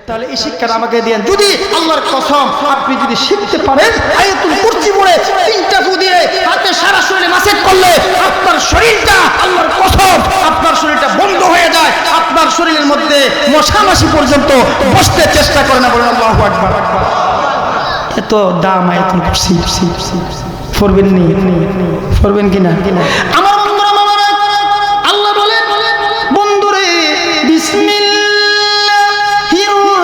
তাহলে এই শিক্ষাটা আমাকে দেন। যদি আল্লাহর কসম আপনি যদি শিখতে পারেন, আয়াতুল কুরসি পড়ে 3টা ফু দিয়ে হাতে সারা শরীরে মাসাজ করলে আপনার শরীরটা, আল্লাহর কসম, আপনার শরীরটা বন্ধ হয়ে যায়। আপনার শরীরের মধ্যে মশামাছি পর্যন্ত বসতে চেষ্টা করে না। বলেন আল্লাহু আকবার। এত দাম আয়াতুল কুরসি। পড়বেন নি? পড়বেন কিনা? আমার বন্ধুরা, আল্লাহ বলে, বন্ধুরে বিসমিল্লাহির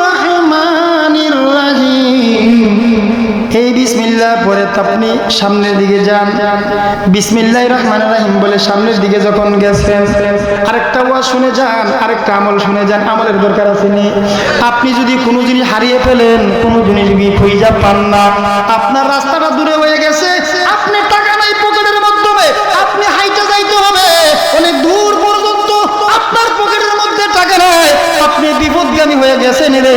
রহমানির রহিম, এই বিসমিল্লাহ পরে আপনি সামনের দিকে যান। বিসমিল্লাহির রহমানির রহিম বলে সামনের দিকে যখন গেছেন, আরেকটা ওয়াজ শুনে যান, আরেকটা আমল শুনে যান। আমলের দরকার আছে নি? আপনি যদি কোনো জিনিস হারিয়ে ফেলেন, কোনো জিনিস খুঁজে পান না, আপনার রাস্তাটা দূরে হয়ে গেছে, আপনি টাকা নাই পকেটের মাধ্যমে, আপনি হাইটে যাইতে হবে অনেক দূর পর্যন্ত, আপনার পকেটের মধ্যে টাকা নাই, আপনি বিপদগামী হয়ে গেছেন রে।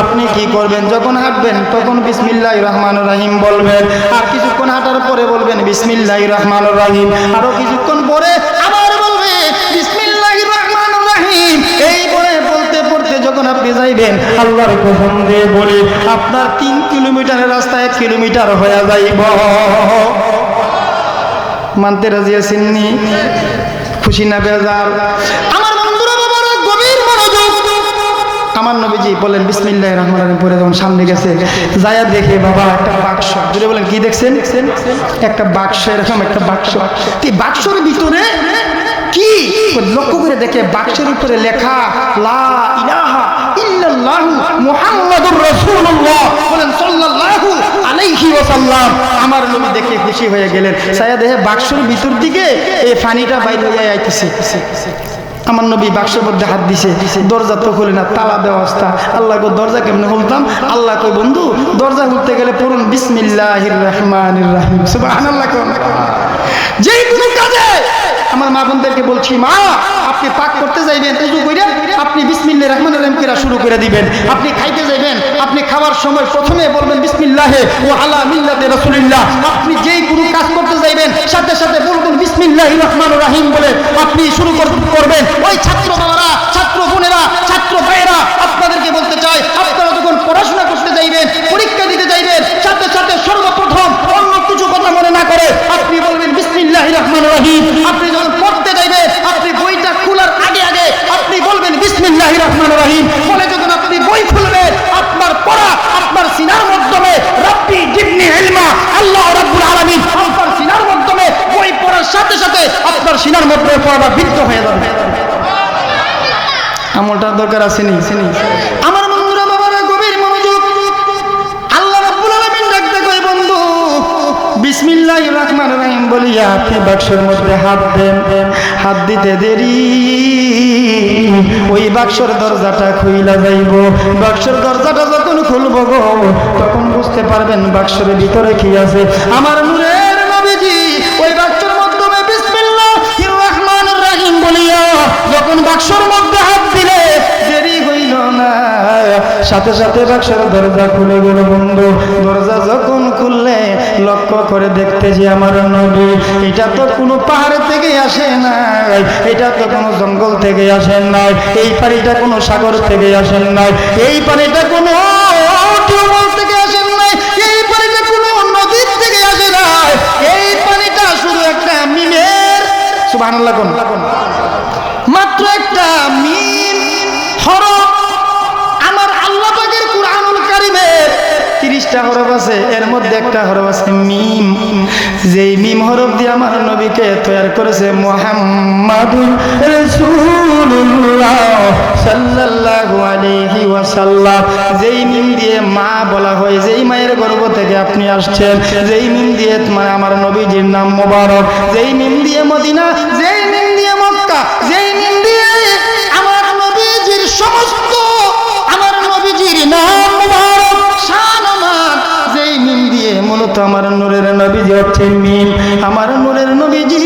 আপনি কি করবেন? যখন হাঁটবেন তখন বিসমিল্লাহির রহমানির রহিম বলবেন, আর কিছুক্ষণ হাঁটার পরে বলবেন বিসমিল্লাহির রহমানির রহিম, আরো কিছুক্ষণ পরে আবার বলবে বিসমিল্লাহির রহমানির রহিম। এই বলে বলতে পড়তে যখন আপনি যাইবেন, আল্লাহর কসম দিয়ে বলি, আপনার 3 কিলোমিটারের রাস্তা 1 কিলোমিটার হয়ে যাইব। মানতে রাজি আছেন নি? খুশি না বেজার? আমার বন্ধুরা, বাবারা, গভীর মনোযোগ। আমার নবীজি বলেন বিসমিল্লাহির রহমানির রহিম পরে যখন সামনে গেছে, যায়া দেখে বাবা একটা বাক্স। যদি বলেন কি দেখছেন? একটা বাক্স, এরকম একটা বাক্স। এই বাক্সের ভিতরে কি লক্ষ্য করে দেখে, বাক্সের উপরে লেখা লা ইলাহা ইল্লাল্লাহু মুহাম্মাদুর রাসূলুল্লাহ, বলেন সাল্লাল্লাহু আলাইহি ওয়াসাল্লাম। আমার নবী দেখে খুশি হয়ে গেলেন। ছায়া দেখে বাক্সের ভিতর দিকে এই পানিটা বাইরে হয়ে আইতেছে। আমার নবী বাক্সের মধ্যে হাত দিছে, দরজা তো খুলে না, তালা দেওয়া অবস্থা। আল্লাহ গো, দরজা কেমনে খুলতাম? আল্লাহ কই, বন্ধু দরজা খুলতে গেলে পড়ুন বিসমিল্লাহির রহমানির রহিম। সুবহানাল্লাহ। যেই কোনো কাজে আমার মা বোনদেরকে বলছি, মা আপনি পাক করতে যাইবেন, উযু কইরা আপনি বিসমিল্লাহির রহমানির রহিম কইরা শুরু করে দিবেন। আপনি খাইতে যাইবেন, আপনি খাওয়ার সময় প্রথমে বলবেন বিসমিল্লাহি ওয়া আলা মিল্লাতি রাসূলিল্লাহ। আপনি যেই কোনো কাজ করতে যাইবেন, সাথে সাথে বলবেন বিসমিল্লাহির রহমানির রহিম বলে আপনি শুরু করবেন। ওই ছাত্র বাবারা, ছাত্র বোনেরা, ছাত্র ভাইয়েরা, আপনাদেরকে বলতে চাই, আপনারা যখন পড়াশোনা করতে যাইবেন, পরীক্ষা দিতে যাইবেন, সাথে সাথে সর্বপ্রথম অন্য কিছু কথা মনে না করে আপনি বলবেন বিসমিল্লাহির রহমানির রহিম। আপনি যখন পড়তে যাইবেন, আপনি বইটা খোলার আগে আগে আপনি বলবেন বিসমিল্লাহির রহমানির রহিম বলে যখন আপনি বই খুলবেন, আপনার পড়া আপনার সিনার মাধ্যমে রাব্বি জিদনি ইলমা, আল্লাহ রাব্বুল আলামিন আপনার সিনার মাধ্যমে বই পড়ার সাথে সাথে আপনার সিনার মধ্যে পড়া বিদ্ধ হয়ে যাবে। আমলটার দরকার আছে নি? আমার বন্ধুরা, বাবারা, গভীর মনোযোগ। আল্লাহ রাব্বুল আলামিন ডাকতে কই, বন্ধু বিসমিল্লাহির রহমানির রহিম বলিয়া আপনি বাক্সের মধ্যে হাত দেন। হাত দিতে দেরি, ওই বাক্সের দরজাটা খুইলা যাইব। বাক্সের দরজাটা যখন খুলবো গো, তখন বুঝতে পারবেন বাক্সের ভিতরে কি আছে। আমার নূরের নবীজি ওই বাক্সের মাধ্যমে বিসমিল্লাহির রহমানির রহিম বলিয়া যখন বাক্সের মধ্যে হাত দিলে, দেরি হইল না, সাথে সাথে বাক্সের দরজা খুলে গেল। বন্ধু দরজা যখন খুললে লক্ষ্য করে দেখতে যে আমার নবী, এটা তো কোনো পাহাড় থেকে আসে নাই, এটা তো কোনো জঙ্গল থেকে আসেন নাই, এই পানিটা কোনো সাগর থেকে আসেন নাই, এই পানিটা কোনো টিউবওয়েল থেকে আসেন নাই, এই পানিটা কোনো নদীর থেকে আসে নাই, এই পানিটা শুধু একটা মিমের, সুবহানাল্লাহ, মাত্র একটা মিম হরফ। আমার আল্লাহ পাকের কুরআনুল কারীমের 30টা হরফ আছে, এর মধ্যে একটা হরফ আছে মিম। যেই মিম হরফ দিয়ে আমার নবীকে তৈরি করেছে মুহাম্মাদুর রাসূলুল্লাহ সাল্লাল্লাহু আলাইহি ওয়াসাল্লাম। যেই মিম দিয়ে মা বলা হয়, যেই মায়ের গর্ভ থেকে আপনি আসছেন, যেই মিম দিয়ে আমার নবীজির নাম মোবারক, যেই মিম দিয়ে মদিনা, যেই মিম দিয়ে মক্কা, যেই মিম দিয়ে আমার নবীজির সমস্ত, আমার নবীজির নাম মোবারক শানমান, যেই মিম দিয়ে মূলত আমার নূরের নবীজি হচ্ছে মিম। আমার নূরের নবীজি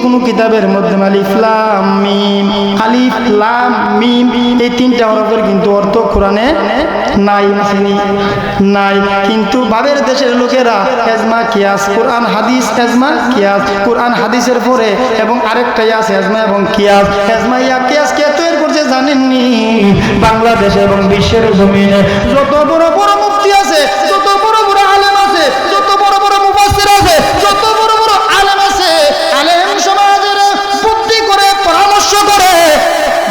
কোন কিতাবের মধ্যে আলিফ লাম মিম, আলিফ লাম মিম, এই 3টা হরফের কিন্তু অর্থ কোরআনে নাই, আসেনি, নাই। কিন্তু বাবের দেশের লোকেরা এজমা কিয়াস, কোরআন হাদিস, এজমা কিয়াস, কোরআন হাদিসের পরে এবং আরেকটাই আছে এজমা এবং কিয়াস। এজমা ইয়া কিয়াস কে তৈরি করছে জানেননি বাংলাদেশে এবং বিশ্বের জমিনে যত বড় বড় মুফতি আছে, যত বড় বড় আলেম আছে, যত বড় বড় মুফাসসির আছে, যত বড় বড় আলেম আছে, আলেম সমাজের বুদ্ধি করে পরামর্শ করে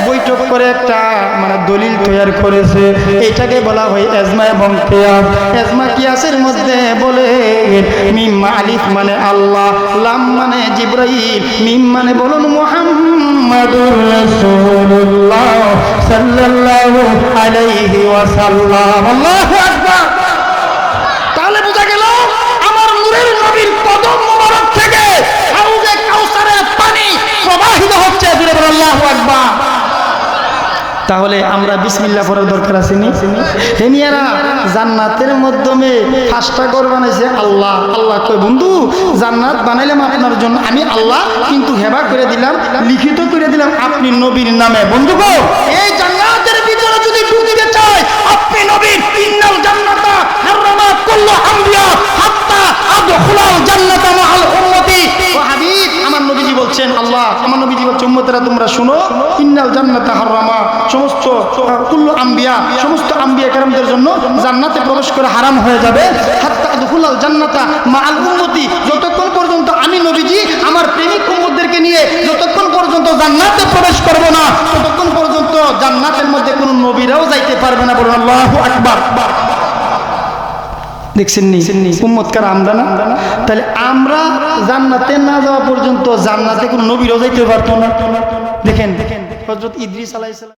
বৈঠক করে একটা মানে দলিল তৈরি করেছে। এটাকে বলা হয় এজমা এবং কিয়াস। এজমা কিয়াসের মধ্যে বলে মিম আলিফ মানে আল্লাহ, লাম মানে জিবরাইল, মিম মানে বলুন মুহাম্মাদুর রাসূলুল্লাহ সাল্লাল্লাহু আলাইহি ওয়াসাল্লাম। আল্লাহু আকবার। তাহলে বোঝা গেল আমার নূরের নবীর কদম মোবারক থেকে হাউজে কাউসারের পানি প্রবাহিত হচ্ছে। জুড়ে বলুন আল্লাহু আকবার। তাহলে আমরা বিসমিল্লাহ পড়ার দরকার আছে নি? হেনিয়ারা জান্নাতের মাধ্যমে ফাঁসটা ঘর বানাইছে আল্লাহ। আল্লাহ কয় বন্ধু জান্নাত বানাইলাম আপনার জন্য আমি আল্লাহ, কিন্তু হেবা করে দিলাম, লিখিত করে দিলাম আপনি নবীর নামে। বন্ধু গো, এই জান্নাতের ভিতরে যদি ঢুকতে চায় আপনি নবীর ইন্নাল জান্নাতা হারামাত কুল্লু আমবিয়া হাত্তা আদখুলাল জান্নাতা মাআল উম্মতি। ও হাবিব, আমার নবীজি বলছেন, আল্লাহ আমার নবীজি বলছেন উম্মতেরা তোমরা শুনো, ইন্নাল জান্নাতা হারামা সমস্ত কুল্লু আম্বিয়া সমস্ত আম্বিয়া কেরামদের জন্য জান্নাতে প্রবেশ করে হারাম হয়ে যাবে। হাত্তা আদখুলাল জান্নাতা মাআল উম্মতি, যতক্ষণ পর্যন্ত আমি নবীজি আমার প্রেমিক উম্মতদেরকে নিয়ে যতক্ষণ পর্যন্ত জান্নাতে প্রবেশ করব না ততক্ষণ পর্যন্ত জান্নাতের মধ্যে কোনো নবীরাও যাইতে পারবে না। বলুন আল্লাহু আকবার। দেখছেন নি উম্মতকার আমরা না? তাহলে আমরা জান্নাতে না যাওয়া পর্যন্ত জান্নাতে কোনো নবীরাও যাইতে পারতো না। দেখেন হযরত ইদ্রিস আলাইহিস সালাম